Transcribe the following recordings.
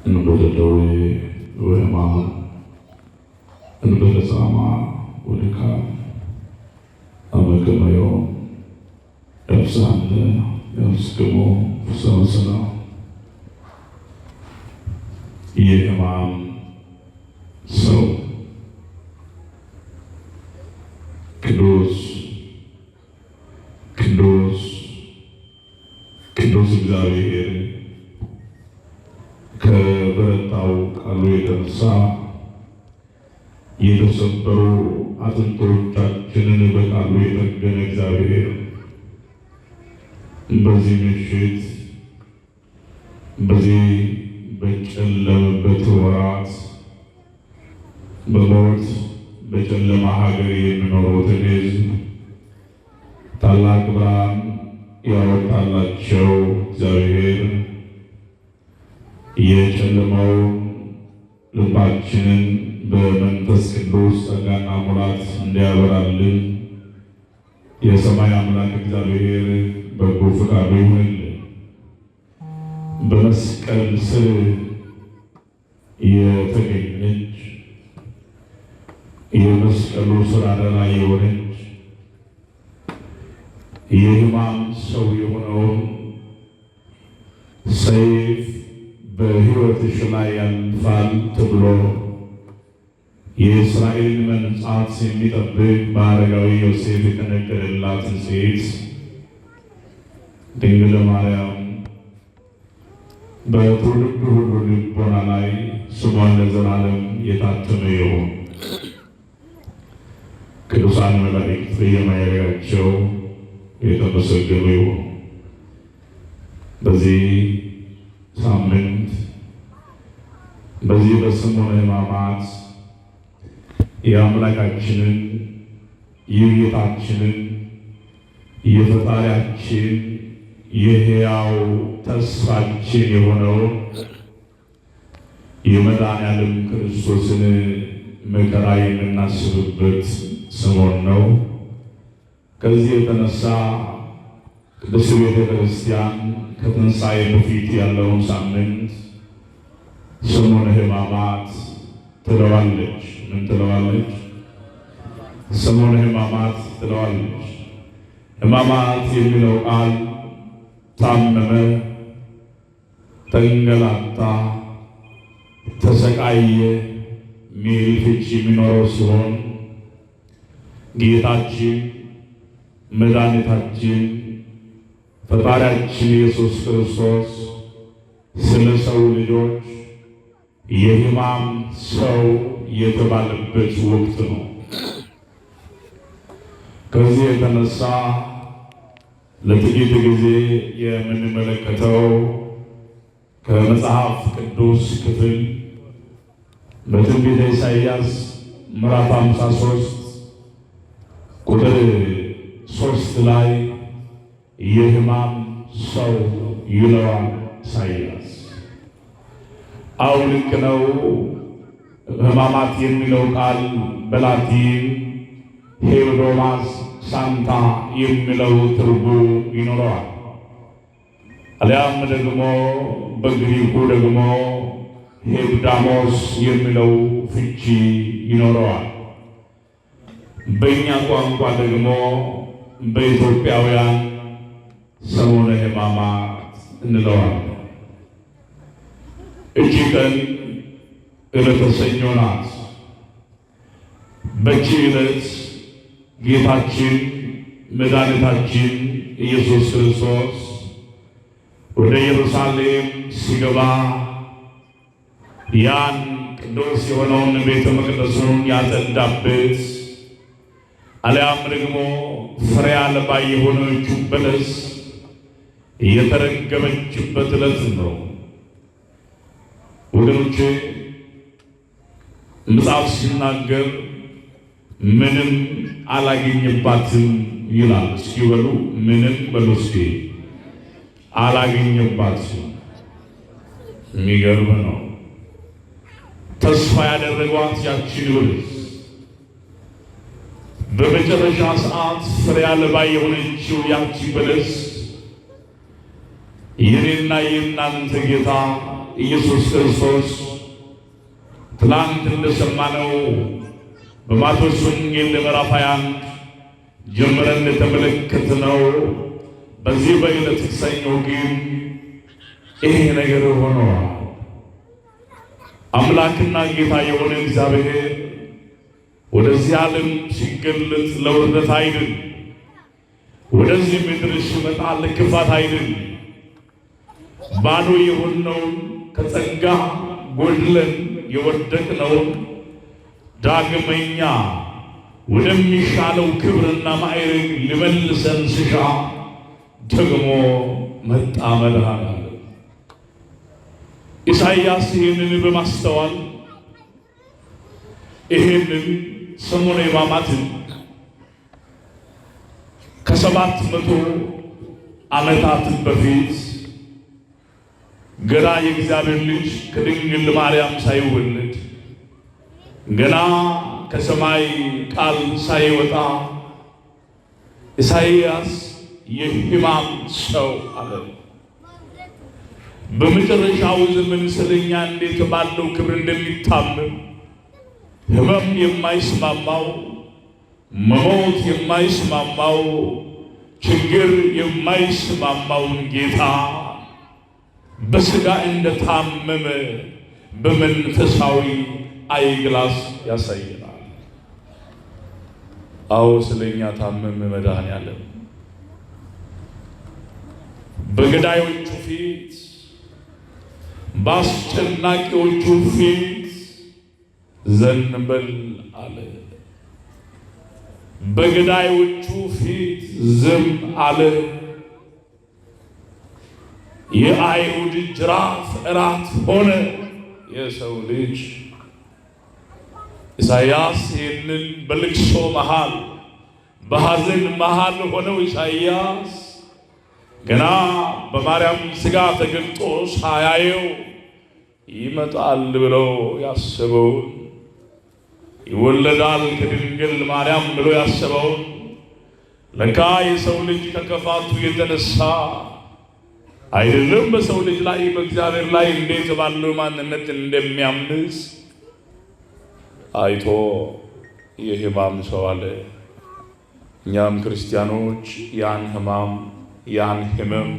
እንበለደዌ ወሕማም እንበለጻማ ወድካም አመ ከመ ዮም ያብጽሐነ ያብጽሕክሙ ፍስሐ ወሰላም። የሕማም ሰው ቅዱስ ቅዱስ ቅዱስ እግዚአብሔር ከበረታው ቃሉ የተነሳ የተሰበሩ አጥንቶቻችንን በቃሉ የጠገነ እግዚአብሔር በዚህ ምሽት በዚህ በጨለመበት ወራት በሞት በጨለማ ሀገር የሚኖሩትን ሕዝብ ታላቅ ብርሃን ያወጣላቸው እግዚአብሔር የጨለማው ልባችንን በመንፈስ ቅዱስ ጸጋና ሙላት እንዲያበራልን የሰማይ አምላክ እግዚአብሔር በጎ ፈቃዱ ይሁንልን። በመስቀል ስር የተገኘች የመስቀሉ ስር አደራ የሆነች የሕማም ሰው የሆነውን ሰይፍ በሕይወትሽ ላይ ያልፋል ተብሎ የእስራኤል መንጻት የሚጠብቅ በአረጋዊ ዮሴፍ የተነገረላትን ሴት ድንግል ማርያም በትውልድ ሁሉ ልቦና ላይ ስሟን ለዘላለም የታተመ ይሁን። ቅዱሳን መላእክት በየማዕረጋቸው የተመሰገኑ ይሁኑ። በዚህ ሳምንት በዚህ በሰሙነ ሕማማት የአምላካችንን የጌታችንን የፈጣሪያችን የሕያው ተስፋችን የሆነውን የመድኃኔዓለም ክርስቶስን መከራ የምናስብበት ሰሞን ነው። ከዚህ የተነሳ ቅድስት ቤተ ክርስቲያን ከትንሣኤ በፊት ያለውን ሳምንት ሰሙነ ሕማማት ትለዋለች። ምን ትለዋለች? ሰሙነ ሕማማት ትለዋለች። ሕማማት የሚለው ቃል ታመመ፣ ተንገላታ፣ ተሰቃየ ሚል ፍቺ የሚኖረው ሲሆን ጌታችን መድኃኒታችን ፈጣሪያችን ኢየሱስ ክርስቶስ ስለ ሰው ልጆች የሕማም ሰው የተባለበት ወቅት ነው። ከዚህ የተነሳ ለጥቂት ጊዜ የምንመለከተው ከመጽሐፍ ቅዱስ ክፍል በትንቢተ ኢሳይያስ ምዕራፍ 53 ቁጥር 3 ላይ የሕማም ሰው ይለዋል ኢሳይያስ። አዎ ልክ ነው። ሕማማት የሚለው ቃል በላቲን ሄሮዶማስ ሳንታ የሚለው ትርጉም ይኖረዋል። አሊያም ደግሞ በግሪኩ ደግሞ ሄብዳሞስ የሚለው ፍቺ ይኖረዋል። በእኛ ቋንቋ ደግሞ በኢትዮጵያውያን ሰሙነ ሕማማት እንለዋለን። እቺ ቀን ዕለተ ሰኞ ናት። በቺ ዕለት ጌታችን መድኃኒታችን ኢየሱስ ክርስቶስ ወደ ኢየሩሳሌም ሲገባ ያን ቅዱስ የሆነውን ቤተ መቅደሱን ያጸዳበት አሊያም ደግሞ ፍሬ አልባ የሆነችው በለስ የተረገመችበት ዕለት ነው። ወገኖቼ መጽሐፍ ሲናገር ምንም አላገኘባትም ይላል። እስኪ በሉ ምንም በሉ እስኪ አላገኘባትም። የሚገርም ነው። ተስፋ ያደረጓት ያችን በለስ በመጨረሻ ሰዓት ፍሬ አልባ የሆነችው ያቺ በለስ የኔና የእናንተ ጌታ ኢየሱስ ክርስቶስ ትላንት እንደሰማነው በማቴዎስ ወንጌል ምዕራፍ 21 ጀምረን እንደተመለከትነው በዚህ በዕለተ ሰኞ ግን ይሄ ነገር ሆኗል። አምላክና ጌታ የሆነ እግዚአብሔር ወደዚህ ዓለም ሲገለጥ ለውርደት አይደል፣ ወደዚህ ምድር ሲመጣ ለክፋት አይደል። ባዶ የሆነውን ከጸጋ ጎድለን የወደቅነውን ዳግመኛ ወደሚሻለው ክብርና ማዕረግ ሊመልሰን ሲሻ ደግሞ መጣ መድኃኔዓለም። ኢሳይያስ ይህንን በማስተዋል ይህንን ሰሙነ ሕማማትን ከ700 ዓመታት በፊት ገና የእግዚአብሔር ልጅ ከድንግል ማርያም ሳይወለድ ገና ከሰማይ ቃል ሳይወጣ ኢሳይያስ የሕማም ሰው አለ። በመጨረሻው ዘመን ስለኛ እንዴት ባለው ክብር እንደሚታመም ሕመም የማይስማማው መሞት የማይስማማው ችግር የማይስማማውን ጌታ በሥጋ እንደታመመ በመንፈሳዊ አይግላስ ያሳየናል። አዎ ስለኛ ታመመ መድኃኔዓለም። በገዳዮቹ ፊት በአስጨናቂዎቹ ፊት ዘንበል አለ። በገዳዮቹ ፊት ዝም አለ። የአይሁድ ጅራፍ እራት ሆነ የሰው ልጅ። ኢሳይያስ ይህንን በልቅሶ መሃል በሐዘን መሃል ሆነው ኢሳይያስ ገና በማርያም ሥጋ ተገልጦ ሳያየው ይመጣል ብለው ያሰበውን ይወለዳል ከድንግል ማርያም ብሎ ያሰበውን ለካ የሰው ልጅ ከክፋቱ የተነሳ አይደለም በሰው ልጅ ላይ በእግዚአብሔር ላይ እንዴት ባለው ማንነት እንደሚያምስ አይቶ የሕማም ሰው አለ። እኛም ክርስቲያኖች ያን ሕማም ያን ሕመም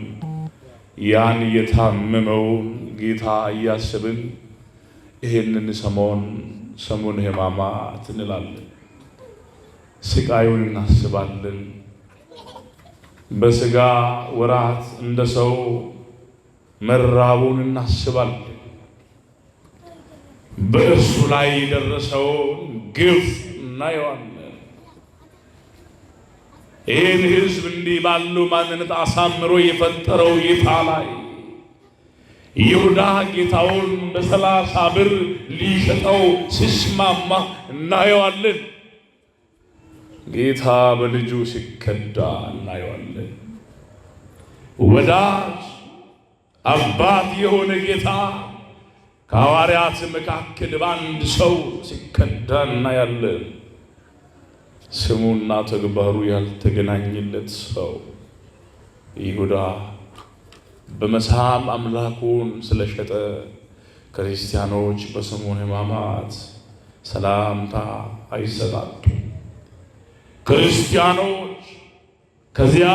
ያን የታመመውን ጌታ እያሰብን ይሄንን ሰሙነ ሕማማት እንላለን። ስቃዩን እናስባለን። በሥጋ ወራት እንደ ሰው መራቡን እናስባለን። በእርሱ ላይ የደረሰውን ግፍ እናየዋለን። ይህን ሕዝብ እንዲህ ባለው ማንነት አሳምሮ የፈጠረው ጌታ ላይ ይሁዳ ጌታውን በ30 ብር ሊሸጠው ሲስማማ እናየዋለን። ጌታ በልጁ ሲከዳ እናየዋለን። ወዳጅ አባት የሆነ ጌታ ከሐዋርያት መካከል በአንድ ሰው ሲከዳ እናያለን። ስሙና ተግባሩ ያልተገናኘለት ሰው ይሁዳ በመሳም አምላኩን ስለሸጠ ክርስቲያኖች በሰሙነ ሕማማት ሰላምታ አይሰጣጡም። ክርስቲያኖች ከዚያ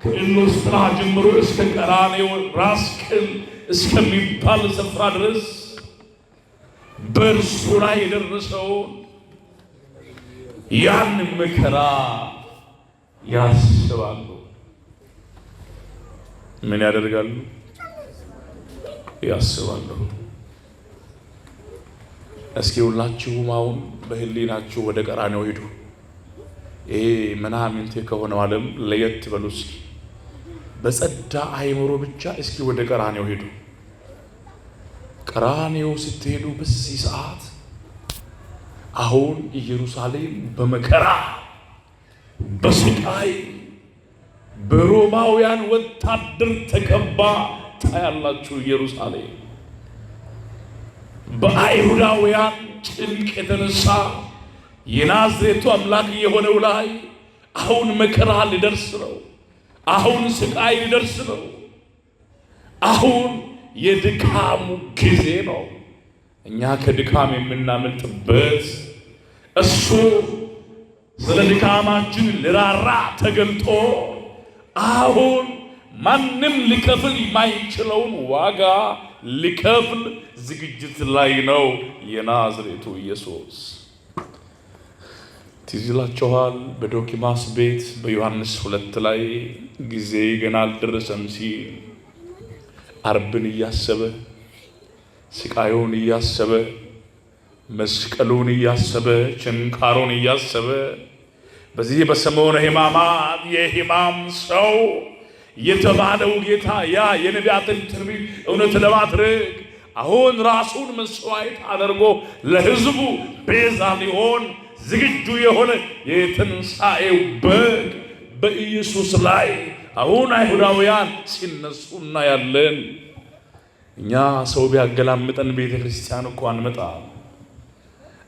ከኢሉስትራ ጀምሮ እስከ ቀራንዮ ራስ ቅል እስከሚባል ስፍራ ድረስ በእርሱ ላይ የደረሰውን ያን መከራ ያስባሉ። ምን ያደርጋሉ? ያስባሉ። እስኪ ሁላችሁም አሁን በህሊናችሁ ወደ ቀራንዮ ሂዱ። ይሄ ምናምንቴ ከሆነው ዓለም ለየት በሉ። እስኪ በጸዳ አይምሮ ብቻ እስኪ ወደ ቀራንዮ ሂዱ። ቀራንዮ ስትሄዱ በዚህ ሰዓት አሁን ኢየሩሳሌም በመከራ በስቃይ በሮማውያን ወታደር ተከባ ታያላችሁ። ኢየሩሳሌም በአይሁዳውያን ጭንቅ የተነሳ የናዝሬቱ አምላክ የሆነው ላይ አሁን መከራ ሊደርስ ነው። አሁን ስቃይ ሊደርስ ነው። አሁን የድካሙ ጊዜ ነው። እኛ ከድካም የምናመልጥበት እሱ ስለ ድካማችን ልራራ ተገልጦ አሁን ማንም ሊከፍል የማይችለውን ዋጋ ሊከፍል ዝግጅት ላይ ነው። የናዝሬቱ ኢየሱስ ትዝ ይላችኋል። በዶኪማስ ቤት በዮሐንስ 2 ላይ ጊዜ ገና አልደረሰም ሲል አርብን እያሰበ ስቃዩን እያሰበ መስቀሉን እያሰበ ችንካሩን እያሰበ በዚህ በሰሞነ ሕማማት የሕማም ሰው የተባለው ጌታ ያ የነቢያትን ትንቢት እውነት ለማድረግ አሁን ራሱን መስዋዕት አድርጎ ለሕዝቡ ቤዛ ሊሆን ዝግጁ የሆነ የትንሣኤው በግ በኢየሱስ ላይ አሁን አይሁዳውያን ሲነሱ እናያለን። እኛ ሰው ቢያገላምጠን ቤተ ክርስቲያን እኮ አንመጣም።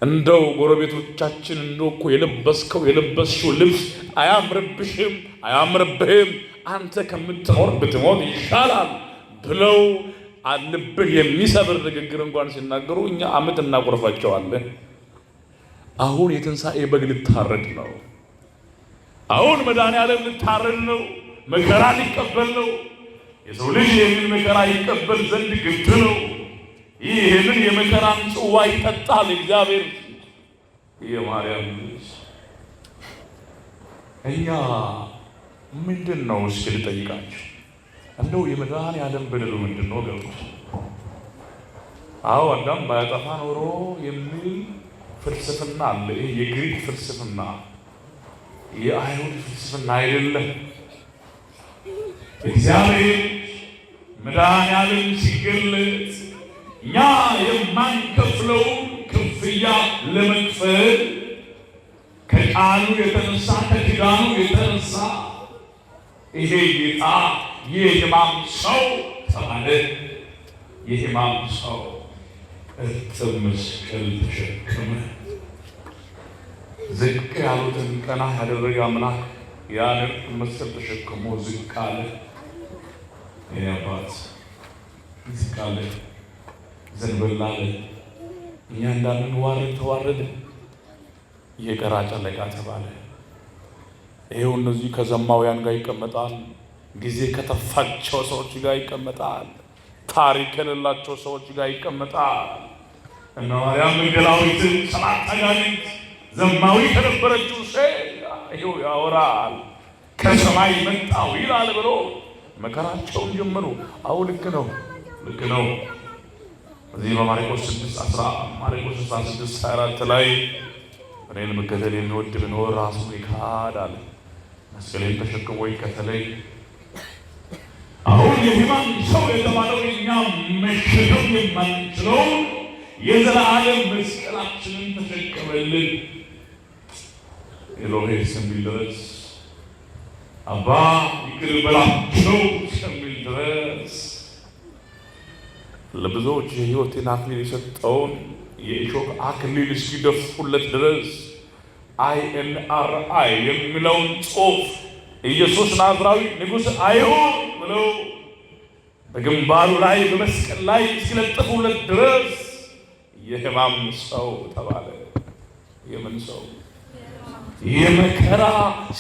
እንደው ጎረቤቶቻችን እንደው እኮ የለበስሽው ልብስ አያምርብሽም፣ አያምርብህም፣ አንተ ከምትኖር ብትሞት ይሻላል ብለው ልብን የሚሰብር ንግግር እንኳን ሲናገሩ እኛ አመት እናቆርፋቸዋለን። አሁን የትንሣኤ በግ ልታረድ ነው። አሁን መድኃኔዓለም ልታረድ ነው። መከራ ሊቀበል ነው። የሰው ልጅ ይህንን መከራ ይቀበል ዘንድ ግድ ነው። ይህንን የመከራን ጽዋ ይጠጣል እግዚአብሔር። የማርያም ልጅ እኛ ምንድን ነው እስኪ ልጠይቃችሁ፣ እንደው የመድኃኔዓለም በደሉ ምንድን ነው ገሮች? አዎ አዳም ባያጠፋ ኖሮ የሚል ፍልስፍና አለ። ይሄ የግሪክ ፍልስፍና የአይሁድ ፍልስፍና አይደለም። እግዚአብሔር መድኃኔዓለም ሲገለጽ እኛ የማንከፍለውን ክፍያ ለመክፈል ከቃሉ የተነሳ ከኪዳኑ የተነሳ ይሄ ጌታ የሕማም ሰው ተባለ። የሕማም ሰው እርጥብ መስቀል ተሸከመ። ዝቅ ያሉትን ቀና ያደረገ አምላክ ያን እርጥብ መስቀል ተሸክሞ ዝቅ አለ። የኔ አባት ዝቅ አለ፣ ዘንበል አለ። እኛ እንዳንዋረድ ተዋረደ። የቀራጭ አለቃ ተባለ። ይሄው እነዚህ ከዘማውያን ጋር ይቀመጣል። ጊዜ ከተፋቸው ሰዎች ጋር ይቀመጣል። ታሪክ ከሌላቸው ሰዎች ጋር ይቀመጣል። እነ ማርያም መግደላዊት፣ ሰባት አጋንንት፣ ዘማዊ ከነበረችው ሴት ይሄው ያወራል። ከሰማይ መጣው ይላል ብሎ መከራቸውን ጀመሩ። አዎ ልክ ነው፣ ልክ ነው። እዚህ በማርቆስ 16:24 ላይ እኔን መከተል የሚወድ ቢኖር ራሱን ይካድ አለ። መስቀሌን ተሸክሞ ይከተለኝ። አሁን የሕማም ሰው የተባለው እኛ መሸከም የማንችለው የዘላለም መስቀላችንን ተሸከመልን። ኤሎሄ እስከሚል ድረስ አባ ይቅር በላቸው እስከሚል ድረስ ለብዙዎች የሕይወትን አክሊል የሰጠውን የእሾህ አክሊል እስኪደፉለት ድረስ INRI የሚለውን ጽሑፍ ኢየሱስ ናዝራዊ ንጉሥ አይሁን ብለው በግንባሩ ላይ በመስቀል ላይ እስኪለጥፉለት ድረስ የሕማም ሰው ተባለ። የምን ሰው? የመከራ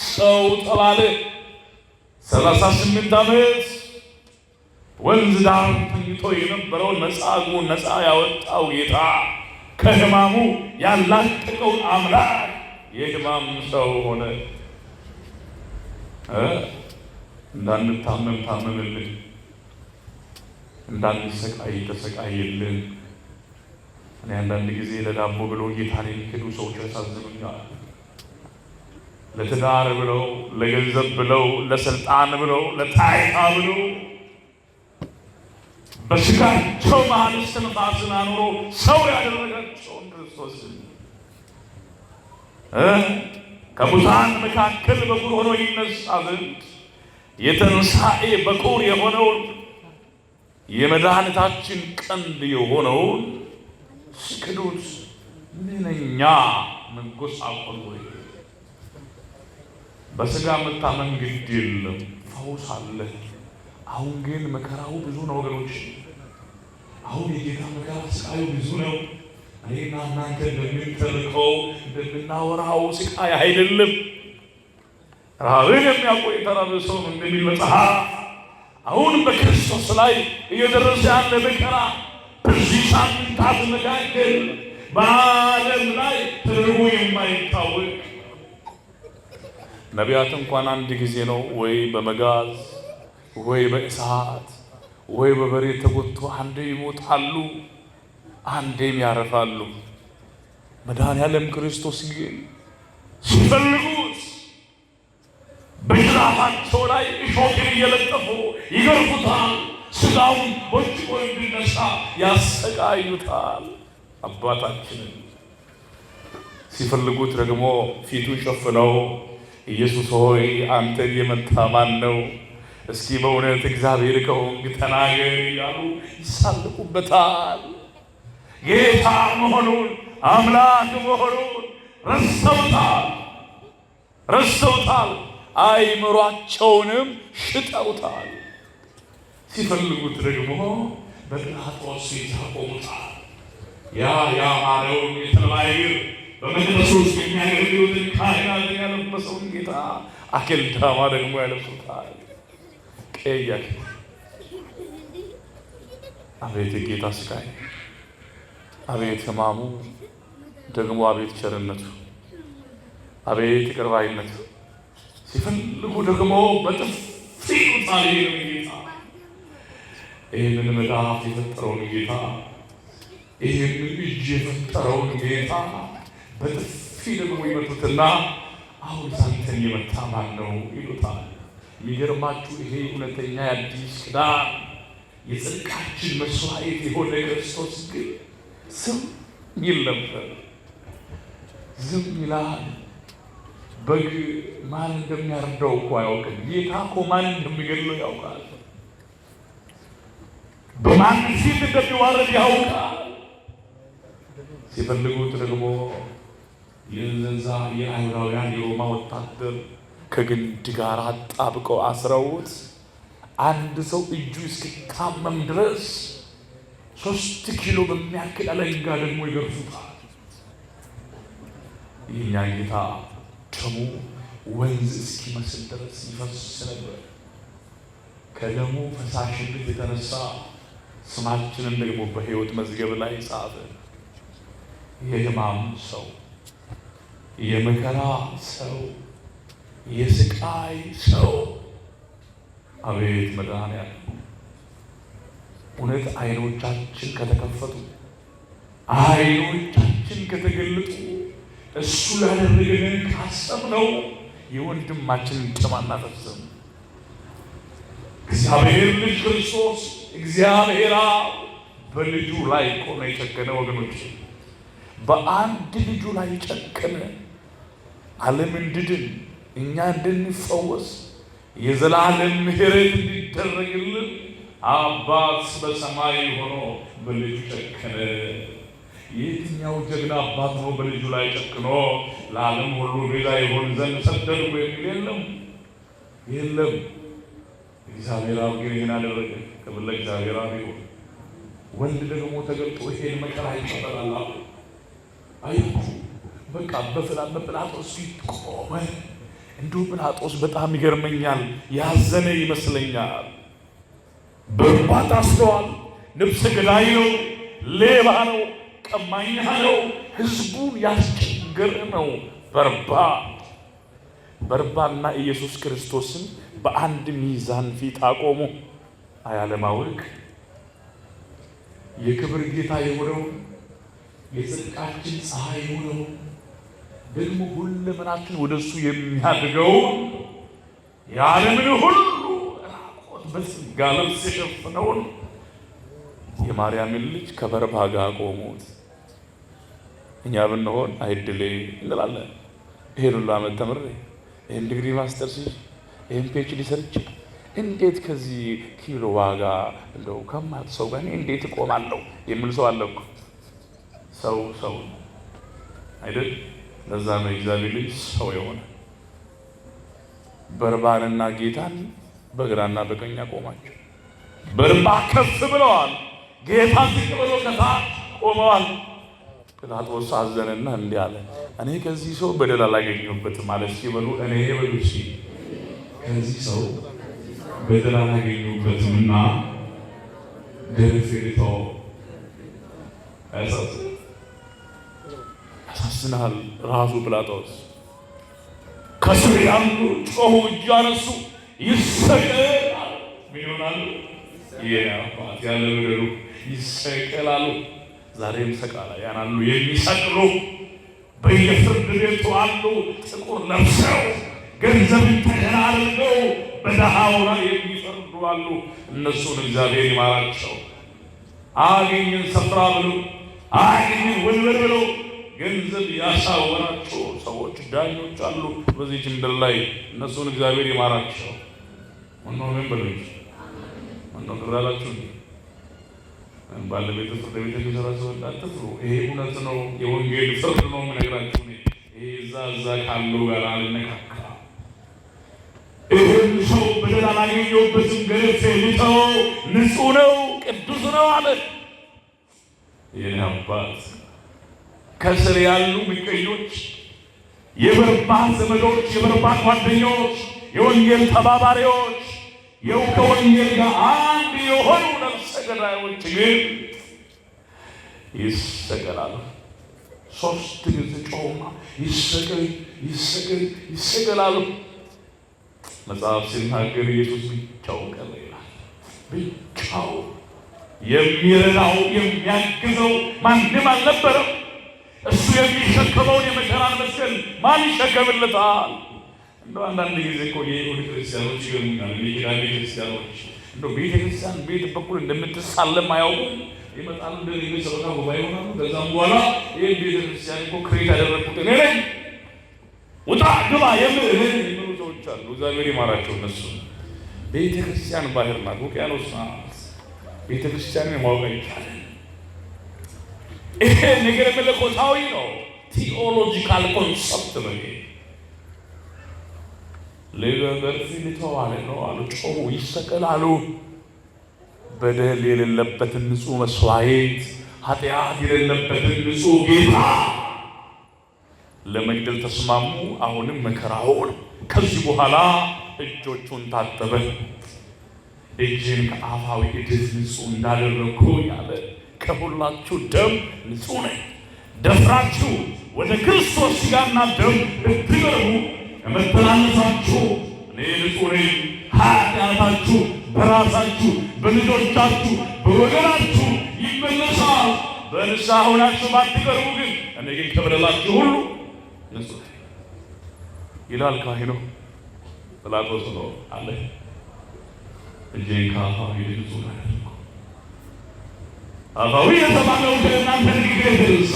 ሰው ተባለ። 38 ዓመት ወንዝ ዳር ተኝቶ የነበረውን መጻጉዕን ነፃ ያወጣው ጌታ ከሕማሙ ያላቀቀውን አምላክ የሕማም ሰው ሆነ። እንዳንታመም ታመመልን፣ እንዳንሰቃይ ተሰቃየልን። እኔ አንዳንድ ጊዜ ለዳቦ ብለው ጌታን የሚክዱ ሰዎች ያሳዝኑኛል። ለትዳር ብለው፣ ለገንዘብ ብለው፣ ለስልጣን ብለው፣ ለታይታ ብለው በስጋቸው መሃል እስትንፋስን አኑሮ ሰው ያደረጋቸውን ክርስቶስን ከሙታን መካከል በኩር ሆኖ ይነሳ ዘንድ የትንሣኤ በኩር የሆነውን የመድኃኒታችን ቀንድ የሆነውን ስክዱት። ምንኛ መጎሳቆል! ወይ በስጋ መታመን ግድ የለም፣ ፈውስ አለ። አሁን ግን መከራው ብዙ ነው ወገኖች። አሁን የጌታ መከራ ስቃዩ ብዙ ነው። እኔና እናንተ እንደምንተርከው እንደምናወራው ስቃይ አይደለም። ራብን የሚያውቀው የተራበ ሰው እንደሚል መጽሐፍ አሁን በክርስቶስ ላይ እየደረሰ ያለ መከራ በዚህ ሳምንታት መካከል በዓለም ላይ ተደርጎ የማይታወቅ ነቢያት እንኳን አንድ ጊዜ ነው ወይ በመጋዝ ወይ በእሳት ወይ በበሬ ተጎትቶ አንዴ ይሞታሉ፣ አንዴም ያረፋሉ። መድኃኔዓለም ክርስቶስ ግን ሲፈልጉት በጅራፋቸው ላይ እሾህን እየለጠፉ ይገርፉታል። ስጋውን ወጭቆ እንዲነሳ ያሰቃዩታል። አባታችንን ሲፈልጉት ደግሞ ፊቱን ሸፍነው ኢየሱስ ሆይ አንተን የመታ ማን ነው? እስኪ በእውነት እግዚአብሔር ከሆንክ ተናገር እያሉ ይሳልቁበታል። ጌታ መሆኑን አምላክ መሆኑን ረስተውታል። አይምሯቸውንም ሽጠውታል። ሲፈልጉት ደግሞ በጲላጦስ ፊት ያቆሙታል። ያ ያማረውን የተለያየ በመቅደሱ ውስጥ የሚያገለግሉትን ካህናት ያለበሰውን ጌታ አክሊዳማ ደግሞ ያለብሱታል። ቀይ አክሊል። አቤት የጌታ ስቃይ፣ አቤት ሕማሙ፣ ደግሞ አቤት ቸርነቱ፣ አቤት ይቅር ባይነቱ። ሲፈልጉ ደግሞ በጥፊ ይሉታል። ጌታ ይህንን መዳፍ የፈጠረውን ጌታ፣ ይህንን እጅ የፈጠረውን ጌታ በጥፊ ደግሞ ይመቱትና አሁን አንተን የመታ ማን ነው ይሉታል። የሚገርማችሁ ይሄ እውነተኛ የአዲስ ኪዳን የጽድቃችን መስዋዕት የሆነ ክርስቶስ ግን ዝም ይል ነበር። ዝም ይላል። በግ ማን እንደሚያርደው እኮ አያውቅም። ጌታ እኮ ማን እንደሚገድለው ያውቃል። በማን ፊት እንደሚዋረድ ያውቃል። ሲፈልጉት ደግሞ የዛ የአይሁዳውያን የሮማ ወታደር ከግንድ ጋር አጣብቀው አስረውት አንድ ሰው እጁ እስኪታመም ድረስ 3 ኪሎ በሚያክል አለንጋ ደግሞ ይገርፉታል። የእኛ ጌታ ደሙ ወንዝ እስኪመስል ድረስ ይፈስ ነበር። ከደሙ ፈሳሽነት የተነሳ ስማችንን ደግሞ በሕይወት መዝገብ ላይ ጻፈ። የሕማም ሰው፣ የመከራ ሰው፣ የስቃይ ሰው። አቤት መድኃኔዓለም! እውነት አይኖቻችን ከተከፈቱ፣ አይኖቻችን ከተገለጡ፣ እሱ ላደረገልን ካሰብነው የወንድማችንን ደም አናፈስም። እግዚአብሔር ልጅ ክርስቶስ እግዚአብሔር በልጁ ላይ እኮ ነው የጨከነ። ወገኖች በአንድ ልጁ ላይ ጨከነ። ዓለም እንድድን፣ እኛ እንድንፈወስ፣ የዘላለም ምሕረት እንዲደረግልን አባት በሰማይ ሆኖ በልጁ ጨከነ። የትኛው ጀግና አባት ነው በልጁ ላይ ጨክኖ ለዓለም ሁሉ ቤዛ ይሆን ዘንድ ሰደድኩ የሚል የለም። እግዚአብሔር አብ ግን ይህን አደረገ። ክብር ለእግዚአብሔር አብ ይሁን። ወልድ ደግሞ ተገልጦ ይሄን መከራ ይቀበላል። አያችሁ፣ በቃ በጲላጦስ ፊት ቆመ። እንዲሁ ጲላጦስ በጣም ይገርመኛል፣ ያዘነ ይመስለኛል። በርባ ታስረዋል። ነፍሰ ገዳይ ነው፣ ሌባ ነው፣ ቀማኛ ነው፣ ህዝቡን ያስቸገረ ነው። በርባና ኢየሱስ ክርስቶስን በአንድ ሚዛን ፊት አቆሙ። አያለማወቅ የክብር ጌታ የሆነው የጽድቃችን ፀሐይ የሆነው ደግሞ ሁለመናችን ወደሱ የሚያድገው የዓለምን ሁሉ ራቆት በሥጋ ልብስ የሸፈነውን የማርያምን ልጅ ከበርባ ጋር አቆሙት። እኛ ብንሆን አይድሌ እንላለን። ይሄን ሁሉ ዓመት ተምሬ ይሄን ዲግሪ ማስተርስ ይሄን ፒኤችዲ ሰርቼ እንዴት ከዚህ ኪሎ ዋጋ እንደው ከማት ሰው ጋር እንዴት እቆማለሁ የሚል ሰው አለ እኮ። ሰው አይደል? ለዛ ነው እግዚአብሔር ልጅ ሰው የሆነ። በርባንና ጌታን በግራና በቀኝ አቆማቸው። በርባ ከፍ ብለዋል፣ ጌታ ዝቅ ብሎ ከታች ቆመዋል። ጲላጦስ አዘነና እንዲህ አለ፣ እኔ ከዚህ ሰው በደል አላገኘሁበትም አለ። ሲበሉ እኔ በሉ ከዚህ ሰው በደል አላገኘሁበትምና ገርፌ ልተወው። ያሳዝናል። ራሱ ጲላጦስ ከስር ያሉ ጮኹ፣ እጅ አነሱ፣ ይሰቀላል። ምን ይሆናሉ? የአባት ያለ በደሉ ይሰቀላሉ። ዛሬም ሰቃላያን አሉ፣ የሚሰቅሉ በየፍርድ ቤቱ አሉ። ጥቁር ለብሰው ገንዘብን ተገና አድርገው በደሃው ላይ የሚፈርዱ አሉ። እነሱን እግዚአብሔር ይማራቸው። አገኘን ስፍራ ብሎ አገኘን ወንበር ብሎ ገንዘብ ያሳወራቸው ሰዎች ዳኞች አሉ በዚህ ምድር ላይ። እነሱን እግዚአብሔር ይማራቸው። ምነው ምን በሉኝ? ምነው ቅራላችሁ? ባለቤት ፍርድ ቤት የሚሰራ ሰው እንዳትፍሩ። ይሄ እውነት ነው፣ የወንጌል ፍርድ ነው የምነግራችሁ። ይሄ እዛ ካለው ጋር አልነካካ። ይህን ሰው በደል አላገኘሁበትም፣ ገርፌ ልተወው፣ ንጹሕ ነው፣ ቅዱስ ነው አለ። የኔ አባት ከስር ያሉ ምቀኞች፣ የበርባን ዘመዶች፣ የበርባን ጓደኞች፣ የወንጌል ተባባሪዎች፣ ከወንጌል ጋር አንድ የሆኑ ነፍሰ ገዳዮች ግን ይሰቀላሉ። 3 ጊዜ ጮኹና ይሰቀል ይሰቀል ይሰቀላሉ። መጽሐፍ ሲናገር ኢየሱስ ብቻው ቀረ ይላል። ብቻው የሚረዳው የሚያግዘው ማንም አልነበረም። እሱ የሚሸከመውን የመከራን መስቀል ማን ይሸከምለታል? እንደው አንዳንድ ጊዜ እኮ የይሁዳ ክርስቲያኖች ይገርሙኛል። የኪዳን ክርስቲያኖች እንደው ቤተ ክርስቲያን ቤት በኩል እንደምትሳለም አያውቁም። ይመጣሉ እንደዚህ ሰውና ጉባኤ ሆናሉ። ከዛም በኋላ ይህ ቤተ ክርስቲያን እኮ ክሬት ያደረግኩት እኔ ነኝ፣ ውጣ ግባ የሚሉ ሰዎች አሉ። እግዚአብሔር ይማራቸው እነሱ። ቤተ ክርስቲያን ባህር ናት፣ ውቅያኖስ ናት። ቤተ ክርስቲያንን ማወቅ ይቻላል። ይሄ ነገር መለኮታዊ ነው፣ ቲኦሎጂካል ኮንሰፕት ነው። ለገርፌ ልተወው ነው አሉ። ጮኹ፣ ይሰቀላሉ። በደል የሌለበትን ንጹሕ መስዋዕት፣ ኃጢአት የሌለበትን ንጹሕ ጌታ ለመግደል ተስማሙ። አሁንም መከራውን ከዚህ በኋላ እጆቹን ታጠበ። እጅን ከአፋዊ እድፍ ንጹሕ እንዳደረግኩ ያለ ከሁላችሁ ደም ንጹሕ ነኝ። ደፍራችሁ ወደ ክርስቶስ ሥጋና ደም ብትቀርቡ ከመተላለፋችሁ እኔ ንጹሕ ነኝ። ኃጢአታችሁ በራሳችሁ በልጆቻችሁ በወገናችሁ ይመለሳል። በንስሐ ሆናችሁ ባትቀርቡ ግን እኔ ግን ከበደላችሁ ሁሉ ንጹሕ ነኝ ይላል ካህኑ። ጲላጦስ ነው አለ፣ እጄን ከአፋዊ ንጹሕ አደረግኩ። አፋዊ የተባለው ከእናንተ ንግግር የተነሳ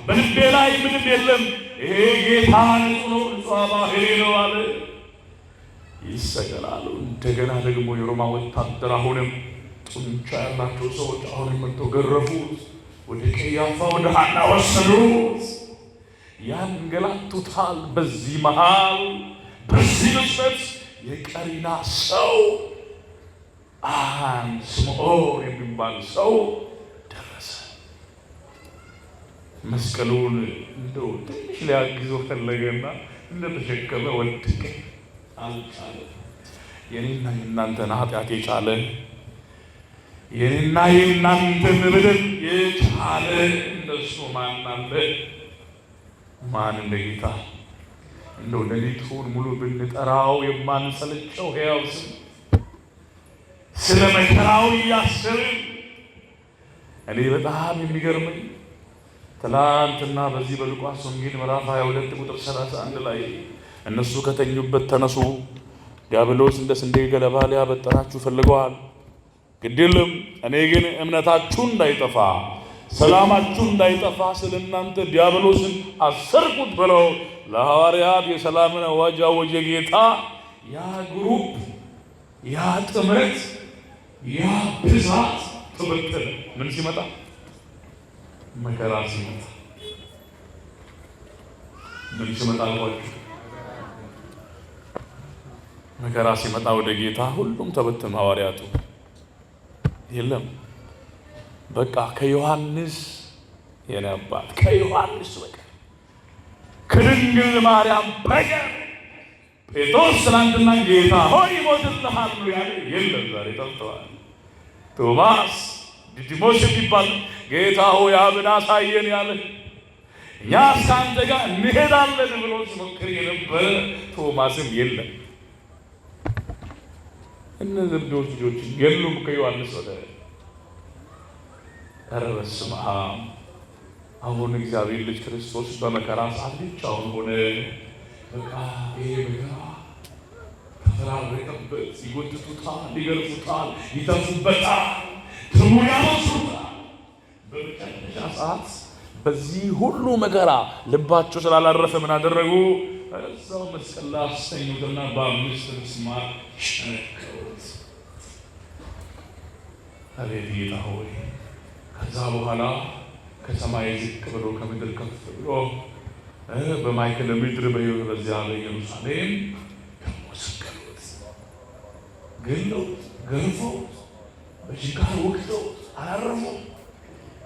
በልቤ ላይ ምንም የለም። ይሄ ጌታ ንጹሕ ነው፣ ንጹሕ ባህሪ ነው አለ። ይሰቀላሉ። እንደገና ደግሞ የሮማ ወታደር አሁንም ጡንቻ ያላቸው ሰዎች አሁንም መጥተው ገረፉት። ወደ ቀያፋ ወደ ሐና ወሰዱት። ያንገላቱታል። በዚህ መሃል በዚህ ቅጽበት የቀሪና ሰው አንድ ስምዖን የሚባል ሰው ደረሰ። መስቀሉን እንደው ትንሽ ሊያግዘው ፈለገና እንደተሸከመ ወደቀ። አልቻለም። የኔና የእናንተን ኃጢአት የቻለ የኔና የእናንተን በደል የቻለ እንደሱ ማን አለ? ማን እንደ ጌታ? እንደው ሌሊቱን ሙሉ ብንጠራው የማንሰለቸው ሕያው ስም፣ ስለ መከራው እያሰብን እኔ በጣም የሚገርመኝ ትናንትና በዚህ በሉቃስ ወንጌል ምዕራፍ 22 ቁጥር 31 ላይ እነሱ ከተኙበት ተነሱ፣ ዲያብሎስ እንደ ስንዴ ገለባ ሊያበጥራችሁ ፈልገዋል። ግድ የለም እኔ ግን እምነታችሁ እንዳይጠፋ ሰላማችሁ እንዳይጠፋ ስለ እናንተ ዲያብሎስን አሰርኩት ብለው ለሐዋርያት የሰላምን አዋጅ አወጀ ጌታ። ያ ግሩፕ፣ ያ ጥምረት፣ ያ ብዛት ተበተነ። ምን ሲመጣ? መከራ ሲመጣ። ምን ሲመጣ አልኳችሁ? መከራ ሲመጣ ወደ ጌታ ሁሉም ተበተኑ። ሐዋርያቱ የለም በቃ ከዮሐንስ የኔ አባት ከዮሐንስ በቀር ከድንግል ማርያም በቀር ጴጥሮስ ትናንትና ጌታ ሆይ ይሞትልሃል ያለ የለም። ዛሬ ጠፍተዋል። ቶማስ ዲዲሞስ የሚባል ጌታ ሆይ አብን አሳየን ያለ እኛስ ከአንተ ጋር እንሄዳለን ብሎ ሲሞክር የነበረ ቶማስም የለም። እነዚህ ዘብዴዎስ ልጆች የሉም ከዮሐንስ ወደ ኧረ በስመ አብ። አሁን እግዚአብሔር ልጅ ክርስቶስ በመከራ ሰዓት ብቻውን ሆነ። በቃ ይሄ መከራ ተፈራረቀበት። ይጎትቱታል፣ ይገርፉታል፣ ይተፉበታል፣ ደሙ ያፈሱታል። በመጨረሻ ሰዓት በዚህ ሁሉ መከራ ልባቸው ስላላረፈ ምን አደረጉ? እዛው መስቀል ላይ አስተኙትና በአምስት ምስማር ቸነከሩት። አቤት ጌታ ሆይ! ከዛ በኋላ ከሰማይ ዝቅ ብሎ ከምድር ከፍ ብሎ በማይከለ ምድር በዚያ በኢየሩሳሌም ደግሞ ሰቀሉት። ገለውት፣ ገርፈውት፣ በችንካር ወቅተውት አላረፉም።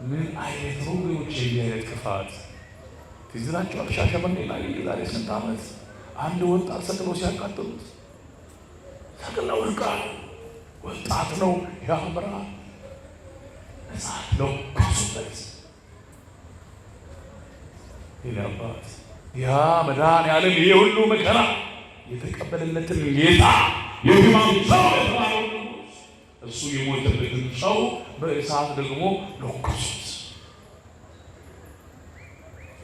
ምን አይነት ነው ወገኖች? እንዲህ አይነት ክፋት ትዝ ይላችኋል? ሻሸመኔ ላይ የዛሬ ስንት ዓመት አንድ ወጣት ሰቅለው ሲያቃጥሉት ሰቅለው ወድቋል። ወጣት ነው፣ ያምራል፣ እሳት ነው ከሱበት ይላባት። ያ መድኃኔዓለም ይሄ ሁሉ መከራ የተቀበለለትን ጌታ የሕማም ሰው የተባለው እሱ የሞተበትን ሰው በእሳት ደግሞ ለኮሱት።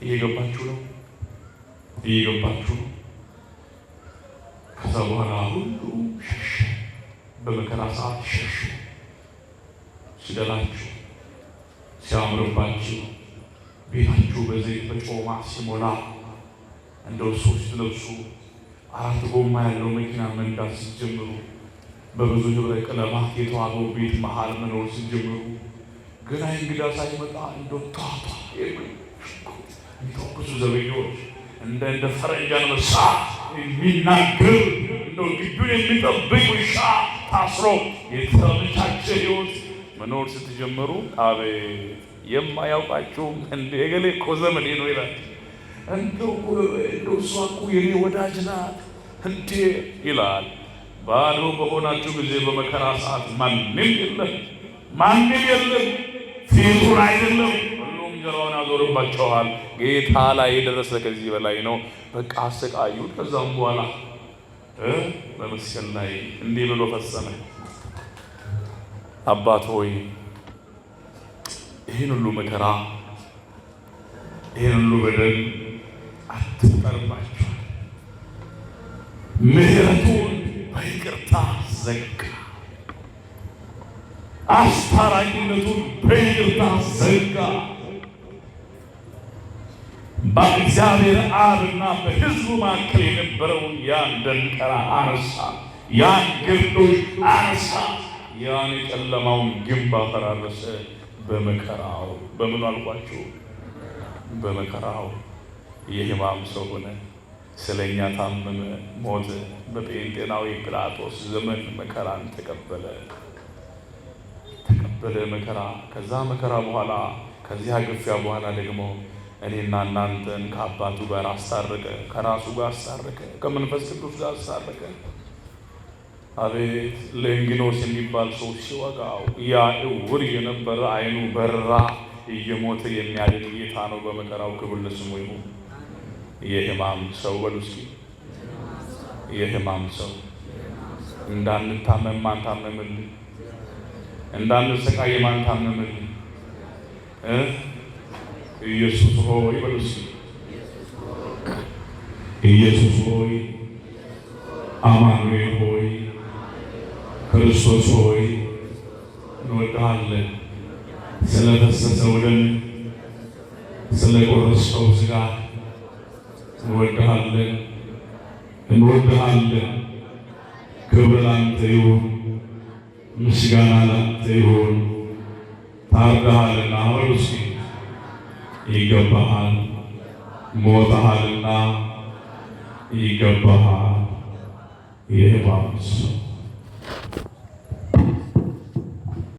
እየገባችሁ ነው? እየገባችሁ ነው? ከዛ በኋላ ሁሉ ሸሽ፣ በመከራ ሰዓት ሸሹ። ሲደላችሁ፣ ሲያምርባችሁ፣ ቤታችሁ በዘይት በጮማ ሲሞላ እንደው ሱፍ ስትለብሱ 4 ጎማ ያለው መኪና መንዳት ስትጀምሩ በብዙ ህብረ ቀለማት የተዋበው ቤት መሃል መኖር ስትጀምሩ ገና እንግዳ ሳይመጣ እንደው ታታ የሚተኩሱ ዘበኞች እንደ ፈረንጅ አንበሳ የሚናገር እንደው ግቢውን የሚጠብቅ ውሻ ታስሮ የተመቻቸ ህይወት መኖር ስትጀምሩ አቤት የማያውቃችሁም እንደ የገሌ እኮ ዘመዴ ነው ይላል። እንደው እሷ እኮ የኔ ወዳጅ ናት እንዴ ይላል። ባዶ በሆናችሁ ጊዜ በመከራ ሰዓት ማንም የለም፣ ማንም የለም። ፊቱን አይደለም ሁሉም ጀርባውን ያዞርባቸዋል። ጌታ ላይ የደረሰ ከዚህ በላይ ነው። በቃ አሰቃዩት። ከዛም በኋላ በመስቀል ላይ እንዲህ ብሎ ፈጸመ። አባት ሆይ ይህን ሁሉ መከራ ይህን ሁሉ በደል አትቁጠርባቸው። ምሕረቱን በይቅርታ ዘጋ። አስታራቂነቱን በይቅርታ ዘጋ። በእግዚአብሔር አብና በሕዝቡ መካከል የነበረውን ያን ደንቀራ አነሳ። ያን ግርዶሽ አነሳ። ያን የጨለማውን ግንብ አፈራረሰ። በመከራው በምን አልኳችሁ? በመከራው የሕማም ሰው ሆነ። ስለኛ ታመመ፣ ሞተ። በጴንጤናዊ ጲላጦስ ዘመን መከራን ተቀበለ መከራ። ከዛ መከራ በኋላ ከዚያ ግፊያ በኋላ ደግሞ እኔና እናንተን ከአባቱ ጋር አስታረቀ፣ ከራሱ ጋር አስታረቀ፣ ከመንፈስ ቅዱስ ጋር አስታረቀ። አቤት ለእንግኖስ የሚባል ሰው ሲወጋው ያ ዕውር የነበረ ዓይኑ በራ። እየሞተ የሚያድን ጌታ ነው። በመከራው ክብር ለስሙ ይሁን። የሕማም ሰው በሉ እስኪ፣ የሕማም ሰው። እንዳንታመም ማን ታመመልን? እንዳንሰቃይ ማን ታመመልን? ኢየሱስ ሆይ በሉ እስኪ፣ ኢየሱስ ሆይ፣ አማኑኤል ሆይ፣ ክርስቶስ ሆይ እንወድሃለን። ስለፈሰሰው ደም፣ ስለቆረስከው ሥጋ እንወድሃለን፣ እንወድሃለን። ክብር ላንተ ይሁን፣ ምስጋና ላንተ ይሁን። ታርደሃልና በሉ እስኪ፣ ይገባሃል። ሞተሃልና ይገባሃል። የሕማም ሰው